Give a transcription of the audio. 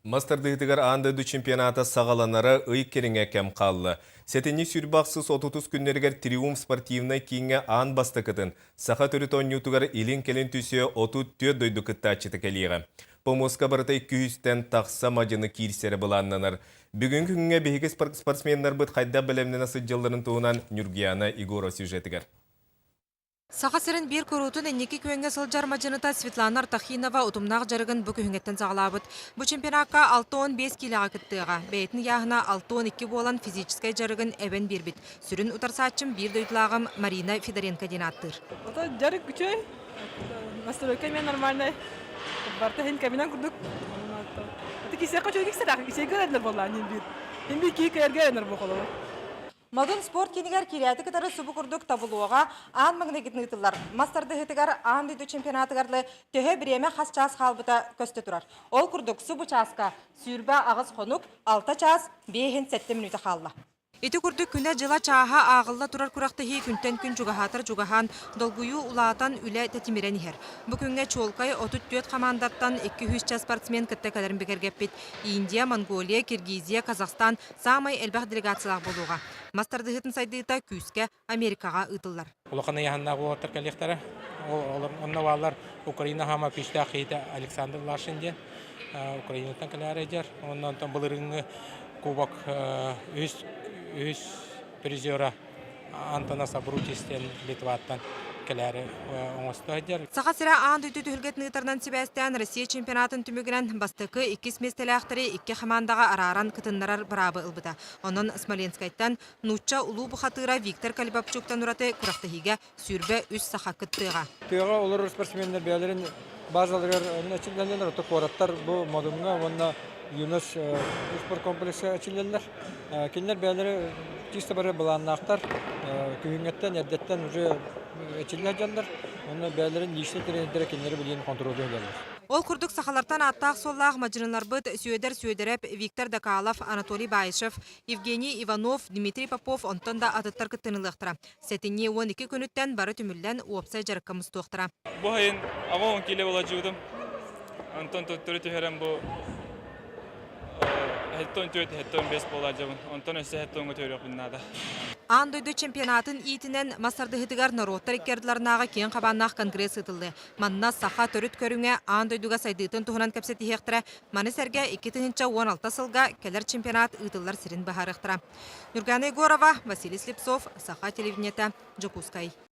Мастардыгытыгар андыды чемпионата сағаланары ұйық керіңе кәм қалды. Сәтені сүрбақсыз 30 күннергер Триумф спортивны кейінге ан басты кытын. Сақа түрі тоннютугар илин келін түсе 34 дойды кытта ачыты келеға. Помоска барыта 200-тен тақса мажыны кирсері бұланнаныр. Бүгін күнге бейгі спортсменлер бұд қайда білемнен асы жылдарын туынан Нюргияна Игора сюжетігер. Сақасырын бір көрутын әнекі көңге сылжар мажыныта Светлана Артахинова ұтымнақ жарығын бүкі хүнгеттен сағалабыд. Бұ чемпионатқа 6-15 килаға күттіға. Бәйтін яғына 6-12 болан физическай жарығын әбен бербіт. Сүрін ұтарсатчым бір дөйтлағым Марина Федоренко ден аттыр. Жарық күчөй. Настройка мен нормальный. Барта хен кабинан күрдік. Аты кесе қачой кексер, кесе көрәділер болан. Мен бір кей кәрге әнір бұқылы. Мадын спорт кенігер керияты кітары сұбы күрдік табылуға аң маңнегетін ұйтылар. Мастарды ғытығар аң дейді чемпионатығарлы төе біреме қас час қалбыта көсті тұрар. Ол күрдік сұбы часқа сүйірбі ағыз қонук 6 час 5-7 минуты қалла. Эти күрдік күні жыла чаға ағылла тұрар күрақты хей күнтен күн жүгахатыр жүгахан долгую улаатан үлі тәтімерен ехер. Бұ күнге чолкай 34 командаттан 200 спортсмен кітті кәлерін бекергеппет. Индия, Монголия, Киргизия, Казахстан самай әлбәқ делегациялақ болуға. Мастарды ғытын сайдыйта күске Америкаға ұтылар. Улақаны яғындағы олаттар кәлектері. Онна валар Украина хама пишта қейті Александр Лашинден. Украинаттан кәләрі жер. Оннан бұлырыңы кубок үз призера Антонас Абрутистен Литваттан кәләрі оңысты жер. Сақа сірі аң дөйті түхілгет нұйтардан Себастьян Россия чемпионатын түмігінен бастықы 2 местелі 2 қамандаға араран кытыннарар бұрабы ұлбыда. Онын Смоленскайттан Нуча ұлу бұқатыра Виктор Калибапчуктан ұраты күрақтығыға сүрбе үз сақа күттіға. Тыға олар спортсменлер бәлерін базалар açılanlar otu koratlar bu modunga onda Yunus spor kompleksi açılanlar. Kinler bәлері чисто бары bulanaktar köyüngetten erdetten уже açılanlar. Onda bәлерін işle trenere kinleri bilyen kontrol ediyorlar. Ол күрдік сақалартан аттақ соллақ мажынылар бұд Сөйдер-Сөйдереп, Виктор Дакалов, Анатолий Байшев, Евгений Иванов, Дмитрий Попов онтан да атыттар кыттынылықтыра. Сәтіне 12 күніттен бары түмілден уапсай жарыққымыз тоқтыра. Бұл айын ава 10 келе ола жудым. Антон төттірі түйерім бұл әттон төт, әттон 5 бола жабын. Антон өсі әттонғы түйерек бұннада. Андойды чемпионатын итінен Масарды ғытығар народтар иккерділарынаға кен қабаннақ конгресс ұтылды. Манна сақа төріт көріңе андойдыға сайдыйтын тұғынан көпсеті хектірі, маны сәрге 2016 сылға келер чемпионат ұтылар сірін бағарықтыра. Нургана Егорова, Василий Слепцов, Сақа телевидениеті, Джокускай.